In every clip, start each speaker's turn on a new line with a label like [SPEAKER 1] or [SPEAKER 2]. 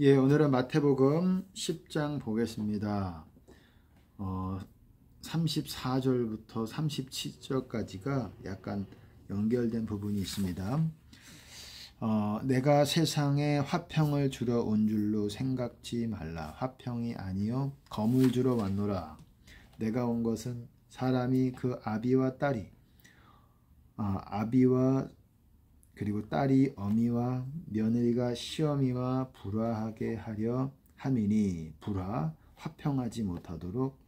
[SPEAKER 1] 예, 오늘은 마태복음 10장 보겠습니다. 34절부터 37절까지가 약간 연결된 부분이 있습니다. 내가 세상에 화평을 주러 온 줄로 생각지 말라. 화평이 아니요 검을 주러 왔노라. 내가 온 것은 사람이 그 아비와 딸이 아비와 그리고 딸이 어미와 며느리가 시어미와 불화하게 하려 함이니 화평하지 못하도록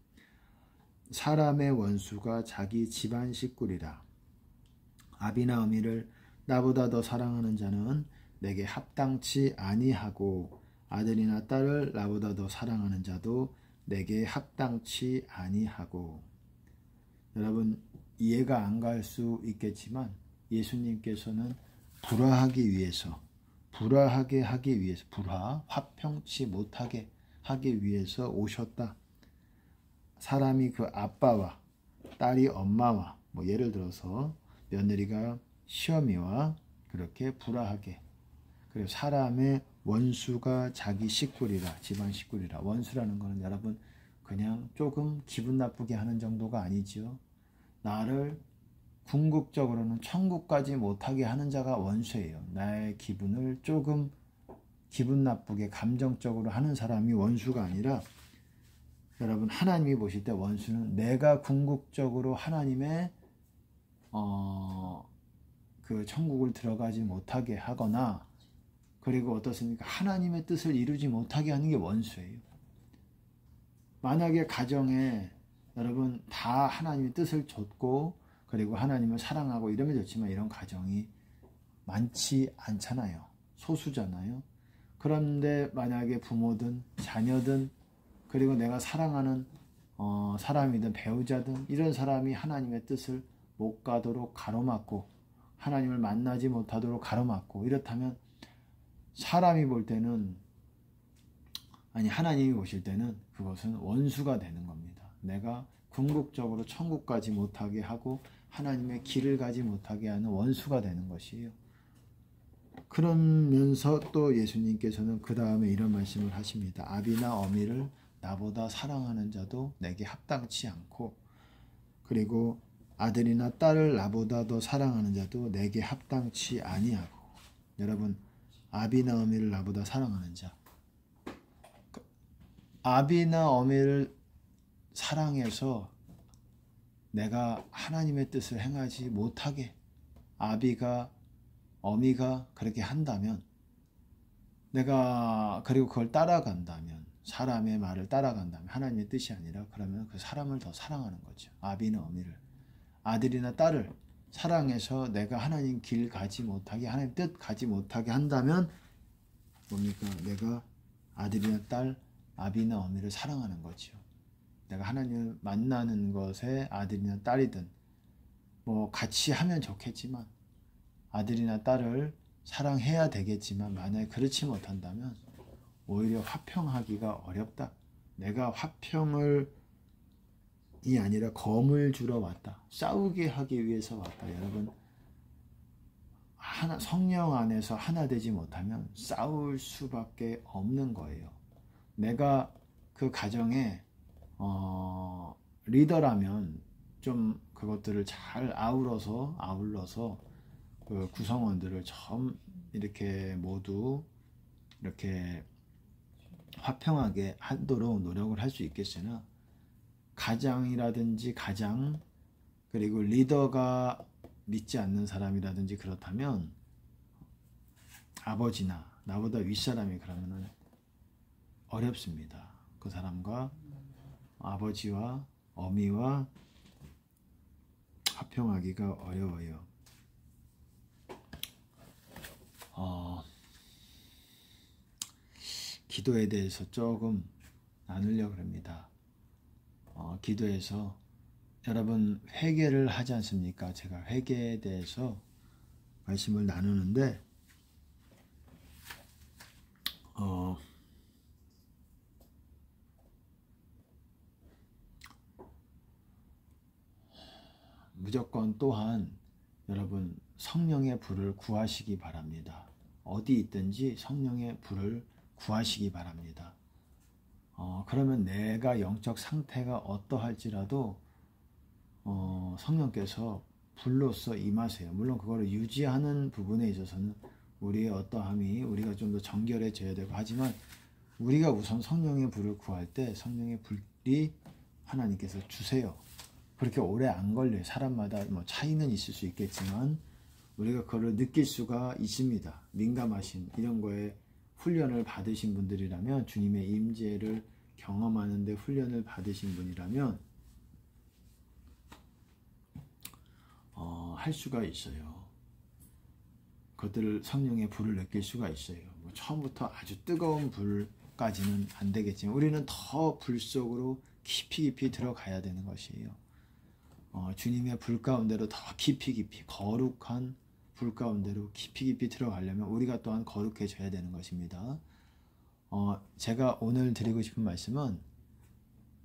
[SPEAKER 1] 사람의 원수가 자기 집안 식구리라. 아비나 어미를 나보다 더 사랑하는 자는 내게 합당치 아니하고 아들이나 딸을 나보다 더 사랑하는 자도 내게 합당치 아니하고. 여러분, 이해가 안 갈 수 있겠지만 예수님께서는 불화하게 하기 위해서 화평치 못하게 하기 위해서 오셨다. 사람이 그 아빠와 딸이 엄마와 예를 들어서 며느리가 시어미와 그렇게 불화하게, 그리고 사람의 원수가 자기 식구리라, 집안 식구리라. 원수라는 것은 여러분 그냥 조금 기분 나쁘게 하는 정도가 아니죠. 나를 궁극적으로는 천국까지 못하게 하는 자가 원수예요. 나의 기분을 조금 기분 나쁘게 감정적으로 하는 사람이 원수가 아니라, 여러분 하나님이 보실 때 원수는 내가 궁극적으로 하나님의 그 천국을 들어가지 못하게 하거나, 그리고 어떻습니까? 하나님의 뜻을 이루지 못하게 하는 게 원수예요. 만약에 가정에 여러분 다 하나님의 뜻을 좇고 그리고 하나님을 사랑하고 이러면 좋지만 이런 가정이 많지 않잖아요. 소수잖아요. 그런데 만약에 부모든 자녀든 그리고 내가 사랑하는 사람이든 배우자든 이런 사람이 하나님의 뜻을 못 가도록 가로막고 하나님을 만나지 못하도록 가로막고, 이렇다면 사람이 볼 때는, 하나님이 보실 때는 그것은 원수가 되는 겁니다. 내가 궁극적으로 천국까지 못하게 하고 하나님의 길을 가지 못하게 하는 원수가 되는 것이에요. 그러면서 또 예수님께서는 그 다음에 이런 말씀을 하십니다. 아비나 어미를 나보다 사랑하는 자도 내게 합당치 않고, 그리고 아들이나 딸을 나보다 더 사랑하는 자도 내게 합당치 아니하고. 여러분, 아비나 어미를 나보다 사랑하는 자, 아비나 어미를 사랑해서 내가 하나님의 뜻을 행하지 못하게 아비가 어미가 그렇게 한다면, 내가 그리고 그걸 따라간다면, 사람의 말을 따라간다면 하나님의 뜻이 아니라, 그러면 그 사람을 더 사랑하는 거죠. 아비나 어미를, 아들이나 딸을 사랑해서 내가 하나님 길 가지 못하게, 하나님 뜻 가지 못하게 한다면 뭡니까? 내가 아들이나 딸, 아비나 어미를 사랑하는 거죠. 내가 하나님을 만나는 것에 아들이나 딸이든 같이 하면 좋겠지만, 아들이나 딸을 사랑해야 되겠지만, 만약에 그렇지 못한다면 오히려 화평하기가 어렵다. 내가 화평을 이 아니라 검을 주러 왔다. 싸우게 하기 위해서 왔다. 여러분, 성령 안에서 하나 되지 못하면 싸울 수밖에 없는 거예요. 내가 그 가정에 리더라면 좀 그것들을 잘 아울러서 그 구성원들을 좀 이렇게 모두 이렇게 화평하게 하도록 노력을 할 수 있겠으나, 가장이라든지 그리고 리더가 믿지 않는 사람이라든지 그렇다면, 아버지나 나보다 윗사람이 그러면은 어렵습니다. 그 사람과 아버지와 어미와 화평하기가 어려워요. 기도에 대해서 조금 나누려고 합니다. 기도에서 여러분 회개를 하지 않습니까? 제가 회개에 대해서 말씀을 나누는데, 무조건 또한 여러분 성령의 불을 구하시기 바랍니다. 어디 있든지 성령의 불을 구하시기 바랍니다. 그러면 내가 영적 상태가 어떠할지라도 성령께서 불로써 임하세요. 물론 그거를 유지하는 부분에 있어서는 우리의 어떠함이 우리가 좀 더 정결해져야 되고, 하지만 우리가 우선 성령의 불을 구할 때 성령의 불이 하나님께서 주세요. 그렇게 오래 안 걸려요. 사람마다 뭐 차이는 있을 수 있겠지만 우리가 그걸 느낄 수가 있습니다. 민감하신 이런 거에 훈련을 받으신 분들이라면, 주님의 임재를 경험하는 데 훈련을 받으신 분이라면 할 수가 있어요. 그것들을 성령의 불을 느낄 수가 있어요. 뭐 처음부터 아주 뜨거운 불까지는 안 되겠지만 우리는 더 불 속으로 깊이 들어가야 되는 것이에요. 주님의 불 가운데로 더 깊이 거룩한 불 가운데로 깊이 들어가려면 우리가 또한 거룩해져야 되는 것입니다. 제가 오늘 드리고 싶은 말씀은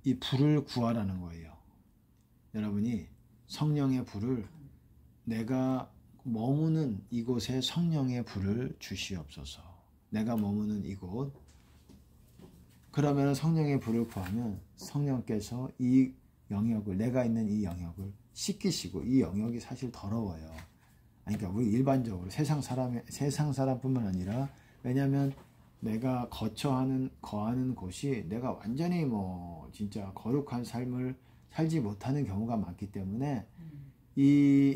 [SPEAKER 1] 이 불을 구하라는 거예요. 여러분이 성령의 불을, 내가 머무는 이곳에 성령의 불을 주시옵소서. 내가 머무는 이곳, 그러면 성령의 불을 구하면 성령께서 이 영역을, 내가 있는 이 영역을 씻기시고, 이 영역이 사실 더러워요. 그러니까 우리 일반적으로 세상 사람뿐만 아니라, 왜냐하면 내가 거하는 곳이 내가 완전히 뭐 진짜 거룩한 삶을 살지 못하는 경우가 많기 때문에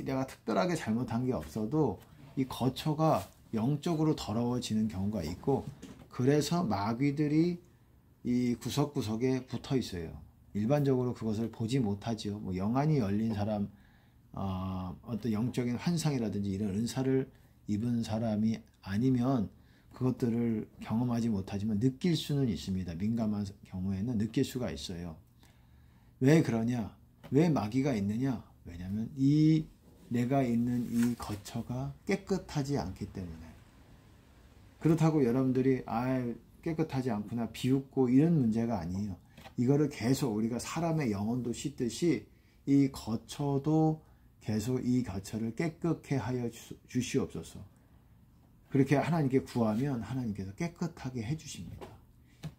[SPEAKER 1] 내가 특별하게 잘못한 게 없어도 이 거처가 영적으로 더러워지는 경우가 있고, 그래서 마귀들이 이 구석구석에 붙어 있어요. 일반적으로 그것을 보지 못하죠. 뭐 영안이 열린 사람, 어떤 영적인 환상이라든지 이런 은사를 입은 사람이 아니면 그것들을 경험하지 못하지만 느낄 수는 있습니다. 민감한 경우에는 느낄 수가 있어요. 왜 그러냐? 왜 마귀가 있느냐? 왜냐하면 내가 있는 이 거처가 깨끗하지 않기 때문에. 그렇다고 여러분들이 깨끗하지 않구나, 비웃고 이런 문제가 아니에요. 이거를 계속 우리가 사람의 영혼도 씻듯이 이 거처도 계속 이 거처를 깨끗게 하여 주시옵소서. 그렇게 하나님께 구하면 하나님께서 깨끗하게 해주십니다.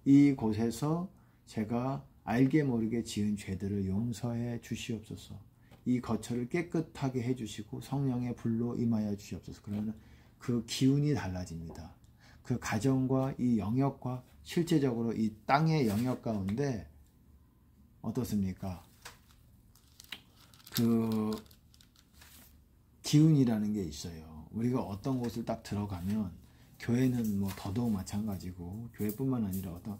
[SPEAKER 1] 이곳에서 제가 알게 모르게 지은 죄들을 용서해 주시옵소서. 이 거처를 깨끗하게 해주시고 성령의 불로 임하여 주시옵소서. 그러면 그 기운이 달라집니다. 그 가정과 이 영역과 실제적으로 이 땅의 영역 가운데 어떻습니까? 그 기운이라는 게 있어요. 우리가 어떤 곳을 딱 들어가면, 교회는 뭐 더더욱 마찬가지고, 교회뿐만 아니라 어떤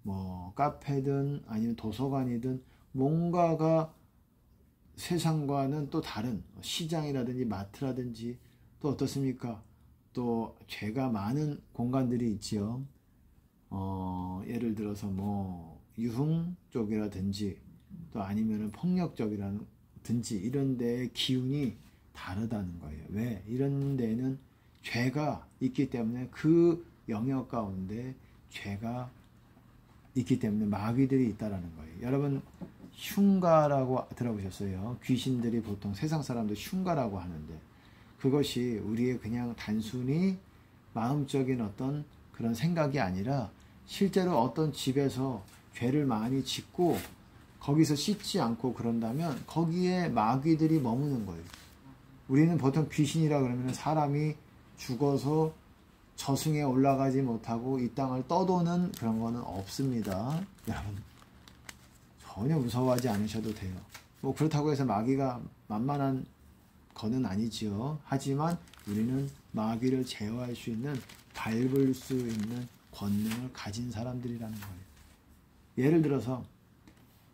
[SPEAKER 1] 뭐 카페든 아니면 도서관이든 뭔가가 세상과는 또 다른, 시장이라든지 마트라든지 또 어떻습니까? 또 죄가 많은 공간들이 있지요. 예를 들어서 뭐 유흥 쪽이라든지 또 아니면은 폭력적이라든지 이런 데의 기운이 다르다는 거예요. 왜? 이런 데는 죄가 있기 때문에, 그 영역 가운데 죄가 있기 때문에 마귀들이 있다라는 거예요. 여러분, 흉가라고 들어보셨어요? 귀신들이 보통 세상 사람들 흉가라고 하는데, 그것이 우리의 그냥 단순히 마음적인 어떤 그런 생각이 아니라 실제로 어떤 집에서 죄를 많이 짓고 거기서 씻지 않고 그런다면 거기에 마귀들이 머무는 거예요. 우리는 보통 귀신이라 그러면 사람이 죽어서 저승에 올라가지 못하고 이 땅을 떠도는 그런 거는 없습니다. 여러분, 전혀 무서워하지 않으셔도 돼요. 뭐 그렇다고 해서 마귀가 만만한 거는 아니지요. 하지만 우리는 마귀를 제어할 수 있는, 밟을 수 있는 권능을 가진 사람들이라는 거예요. 예를 들어서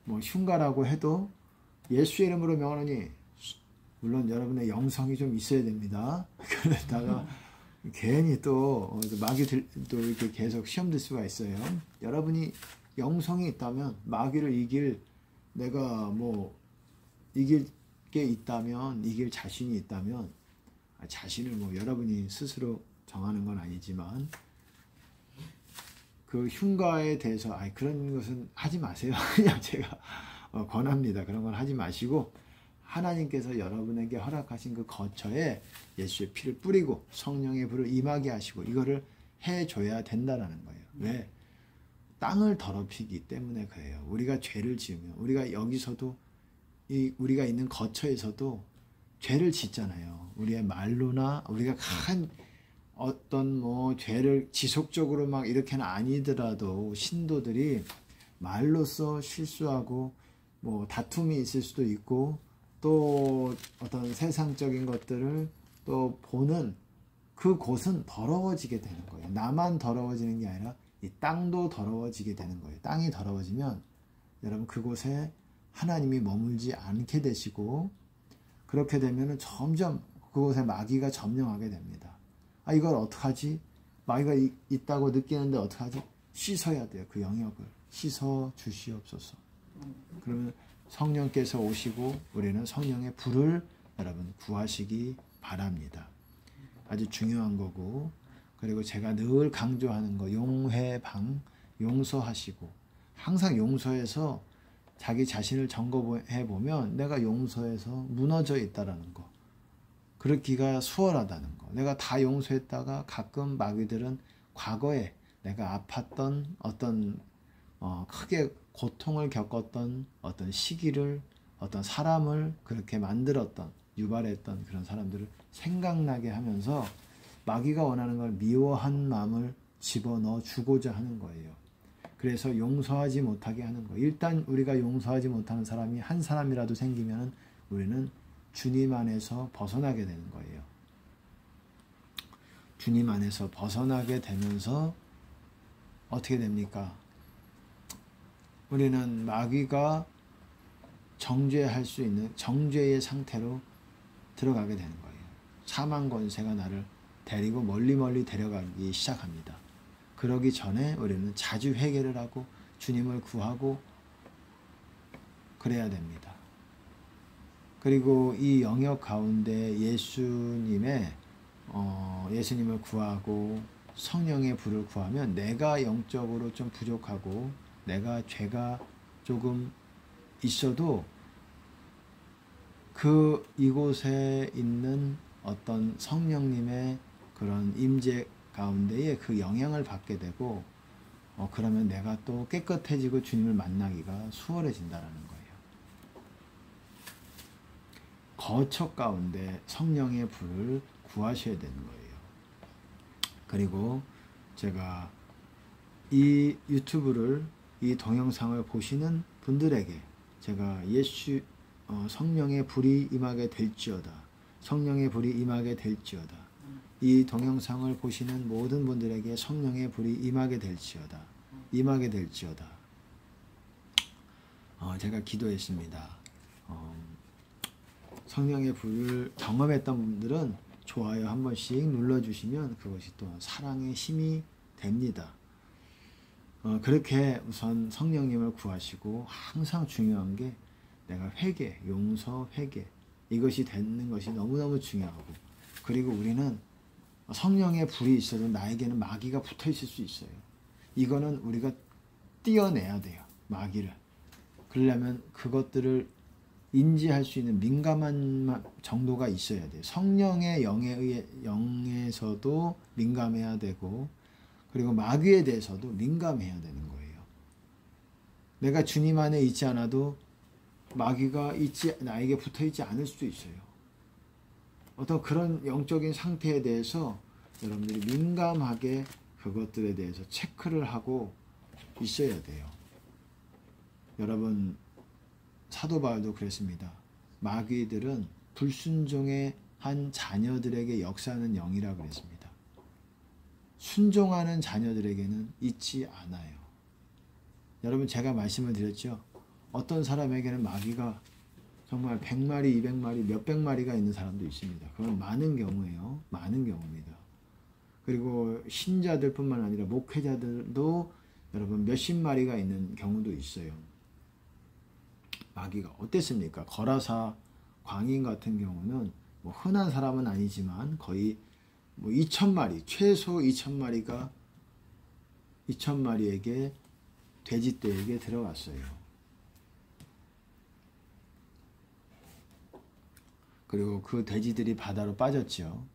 [SPEAKER 1] 뭐 흉가라고 해도 예수의 이름으로 명하노니, 물론 여러분의 영성이 좀 있어야 됩니다. 그러다가 괜히 또 마귀들도 이렇게 계속 시험 들 수가 있어요. 여러분이 영성이 있다면, 마귀를 내가 뭐 이길 게 있다면, 이길 자신이 있다면, 자신을 뭐 여러분이 스스로 정하는 건 아니지만, 그 흉가에 대해서 그런 것은 하지 마세요. 그냥 제가 권합니다. 그런 건 하지 마시고, 하나님께서 여러분에게 허락하신 그 거처에 예수의 피를 뿌리고 성령의 불을 임하게 하시고 이거를 해줘야 된다라는 거예요. 왜? 땅을 더럽히기 때문에 그래요. 우리가 죄를 지으면 우리가 여기서도 우리가 있는 거처에서도 죄를 짓잖아요. 우리의 말로나 우리가 큰 어떤 뭐 죄를 지속적으로 막 이렇게는 아니더라도 신도들이 말로써 실수하고 뭐 다툼이 있을 수도 있고 또 어떤 세상적인 것들을 또 보는 그곳은 더러워지게 되는 거예요. 나만 더러워지는 게 아니라 이 땅도 더러워지게 되는 거예요. 땅이 더러워지면 여러분 그곳에 하나님이 머물지 않게 되시고 그렇게 되면 점점 그곳에 마귀가 점령하게 됩니다. 아 이걸 어떡하지? 마귀가 있다고 느끼는데 어떡하지? 씻어야 돼요. 그 영역을 씻어 주시옵소서. 그러면 성령께서 오시고 우리는 성령의 불을 여러분 구하시기 바랍니다. 아주 중요한 거고 그리고 제가 늘 강조하는 거 용회방 용서하시고 항상 용서해서 자기 자신을 점검해 보면 내가 용서해서 무너져 있다라는 거 그렇기가 수월하다는 거 내가 다 용서했다가 가끔 마귀들은 과거에 내가 아팠던 어떤 크게 고통을 겪었던 어떤 시기를 어떤 사람을 그렇게 만들었던 유발했던 그런 사람들을 생각나게 하면서 마귀가 원하는 걸 미워한 마음을 집어넣어 주고자 하는 거예요. 그래서 용서하지 못하게 하는 거예요. 일단 우리가 용서하지 못하는 사람이 한 사람이라도 생기면 우리는 주님 안에서 벗어나게 되는 거예요. 주님 안에서 벗어나게 되면서 어떻게 됩니까? 우리는 마귀가 정죄할 수 있는 정죄의 상태로 들어가게 되는 거예요. 사망 권세가 나를 데리고 멀리 데려가기 시작합니다. 그러기 전에 우리는 자주 회개를 하고 주님을 구하고 그래야 됩니다. 그리고 이 영역 가운데 예수님을 구하고 성령의 불을 구하면 내가 영적으로 좀 부족하고 내가 죄가 조금 있어도 이곳에 있는 어떤 성령님의 그런 임재 가운데에 그 영향을 받게 되고 그러면 내가 또 깨끗해지고 주님을 만나기가 수월해진다는 거예요. 거처 가운데 성령의 불을 구하셔야 되는 거예요. 그리고 제가 이 유튜브를 이 동영상을 보시는 분들에게 제가 성령의 불이 임하게 될지어다. 성령의 불이 임하게 될지어다. 이 동영상을 보시는 모든 분들에게 성령의 불이 임하게 될지어다. 임하게 될지어다. 제가 기도했습니다. 성령의 불을 경험했던 분들은 좋아요 한 번씩 눌러주시면 그것이 또 사랑의 힘이 됩니다. 그렇게 우선 성령님을 구하시고 항상 중요한 게 내가 회개, 용서, 회개 이것이 되는 것이 너무너무 중요하고 그리고 우리는 성령의 불이 있어도 나에게는 마귀가 붙어 있을 수 있어요. 이거는 우리가 띄어내야 돼요. 마귀를. 그러려면 그것들을 인지할 수 있는 민감한 정도가 있어야 돼요. 성령의 영에서도 민감해야 되고 그리고 마귀에 대해서도 민감해야 되는 거예요. 내가 주님 안에 있지 않아도 마귀가 나에게 붙어있지 않을 수도 있어요. 어떤 그런 영적인 상태에 대해서 여러분들이 민감하게 그것들에 대해서 체크를 하고 있어야 돼요. 여러분 사도 바울도 그랬습니다. 마귀들은 불순종의 한 자녀들에게 역사하는 영이라고 그랬습니다. 순종하는 자녀들에게는 있지 않아요. 여러분 제가 말씀을 드렸죠. 어떤 사람에게는 마귀가 정말 100마리, 200마리, 몇백 마리가 있는 사람도 있습니다. 그건 많은 경우예요. 많은 경우입니다. 그리고 신자들 뿐만 아니라 목회자들도 여러분 몇십 마리가 있는 경우도 있어요. 마귀가 어땠습니까? 거라사 광인 같은 경우는 뭐 흔한 사람은 아니지만 거의 뭐 2,000마리, 최소 2,000마리에게 돼지떼에게 들어갔어요. 그리고 그 돼지들이 바다로 빠졌죠.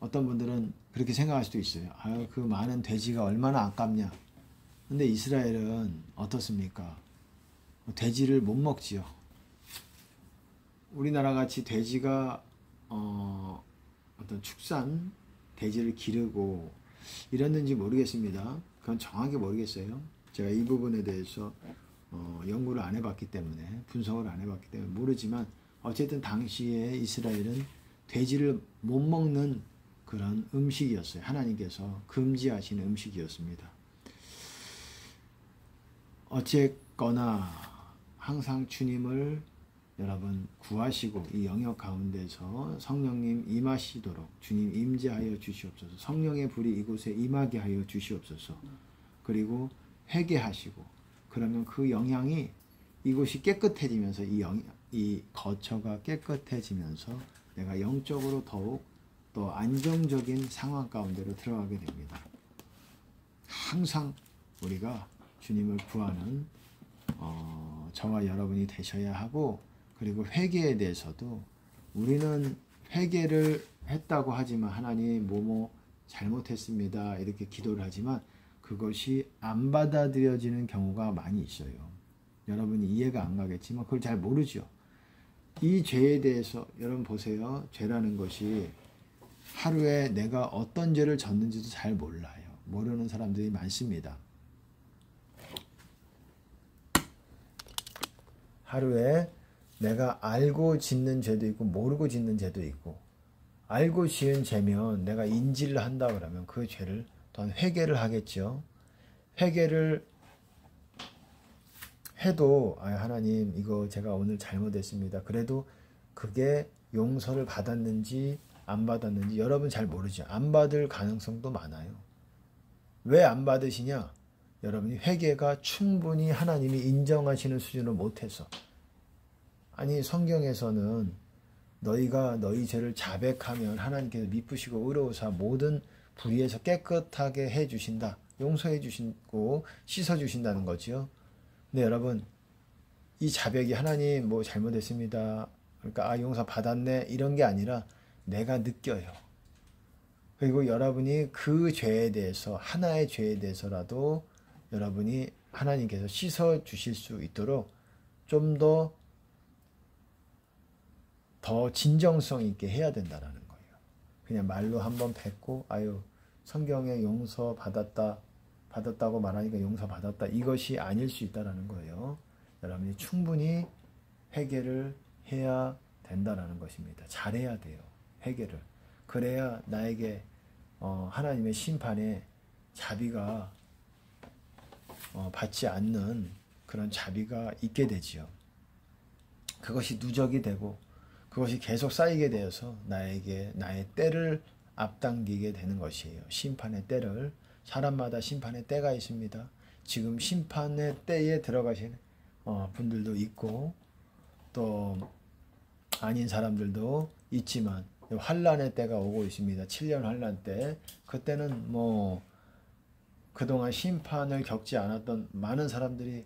[SPEAKER 1] 어떤 분들은 그렇게 생각할 수도 있어요. 그 많은 돼지가 얼마나 아깝냐. 근데 이스라엘은 어떻습니까? 돼지를 못 먹지요. 우리나라 같이 돼지가 어떤 축산 돼지를 기르고 이랬는지 모르겠습니다. 그건 정확히 모르겠어요. 제가 이 부분에 대해서 연구를 안 해봤기 때문에, 분석을 안 해봤기 때문에 모르지만, 어쨌든 당시에 이스라엘은 돼지를 못 먹는 그런 음식이었어요. 하나님께서 금지하시는 음식이었습니다. 어쨌거나 항상 주님을 여러분 구하시고 이 영역 가운데서 성령님 임하시도록 주님 임재하여 주시옵소서. 성령의 불이 이곳에 임하게 하여 주시옵소서. 그리고 회개하시고, 그러면 그 영향이 이곳이 깨끗해지면서, 이 거처가 깨끗해지면서 내가 영적으로 더욱 또 안정적인 상황 가운데로 들어가게 됩니다. 항상 우리가 주님을 구하는 저와 여러분이 되셔야 하고, 그리고 회개에 대해서도 우리는 회개를 했다고 하지만 하나님 뭐뭐 잘못했습니다 이렇게 기도를 하지만 그것이 안 받아들여지는 경우가 많이 있어요. 여러분이 이해가 안 가겠지만 그걸 잘 모르죠. 이 죄에 대해서 여러분 보세요. 죄라는 것이 하루에 내가 어떤 죄를 졌는지도 잘 몰라요. 모르는 사람들이 많습니다. 하루에 내가 알고 짓는 죄도 있고 모르고 짓는 죄도 있고, 알고 지은 죄면 내가 인지를 한다 그러면 그 죄를 또한 회개를 하겠죠. 회개를 해도 하나님 이거 제가 오늘 잘못했습니다. 그래도 그게 용서를 받았는지 안 받았는지 여러분 잘 모르죠. 안 받을 가능성도 많아요. 왜 안 받으시냐? 여러분이 회개가 충분히 하나님이 인정하시는 수준으로 못해서. 아니 성경에서는 너희가 너희 죄를 자백하면 하나님께서 미쁘시고 의로우사 모든 불의에서 깨끗하게 해주신다. 용서해 주시고 씻어주신다는 거지요. 근데 여러분 이 자백이 하나님 뭐 잘못했습니다. 그러니까 용서 받았네 이런 게 아니라 내가 느껴요. 그리고 여러분이 그 죄에 대해서 하나의 죄에 대해서라도 여러분이 하나님께서 씻어 주실 수 있도록 좀 더 진정성 있게 해야 된다는 거예요. 그냥 말로 한번 뱉고 성경에 용서 받았다고 말하니까 용서 받았다 이것이 아닐 수 있다는 거예요. 여러분이 충분히 회개를 해야 된다는 것입니다. 잘해야 돼요. 회개를. 그래야 나에게 하나님의 심판에 자비가 받지 않는 그런 자비가 있게 되지요. 그것이 누적이 되고 그것이 계속 쌓이게 되어서 나에게 나의 때를 앞당기게 되는 것이에요. 심판의 때를. 사람마다 심판의 때가 있습니다. 지금 심판의 때에 들어가신 분들도 있고 또 아닌 사람들도 있지만 환란의 때가 오고 있습니다. 7년 환란 때. 그때는 그동안 심판을 겪지 않았던 많은 사람들이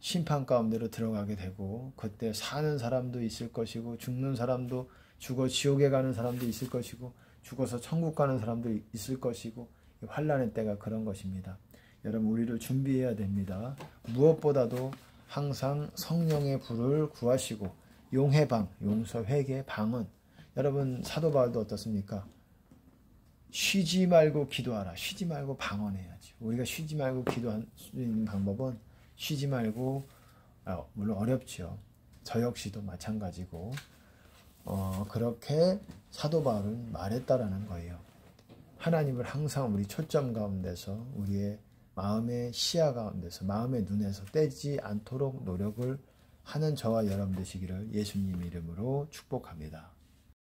[SPEAKER 1] 심판 가운데로 들어가게 되고, 그때 사는 사람도 있을 것이고 죽는 사람도, 죽어 지옥에 가는 사람도 있을 것이고 죽어서 천국 가는 사람도 있을 것이고, 환란의 때가 그런 것입니다. 여러분 우리를 준비해야 됩니다. 무엇보다도 항상 성령의 불을 구하시고 용해방, 용서, 회개, 방언. 여러분 사도 바울도 어떻습니까? 쉬지 말고 기도하라. 쉬지 말고 방언해야지. 우리가 쉬지 말고 기도하는 방법은 쉬지 말고, 물론 어렵죠. 저 역시도 마찬가지고, 그렇게 사도 바울은 말했다라는 거예요. 하나님을 항상 우리 초점 가운데서, 우리의 마음의 시야 가운데서, 마음의 눈에서 떼지 않도록 노력을 하는 저와 여러분 되시기를 예수님 이름으로 축복합니다.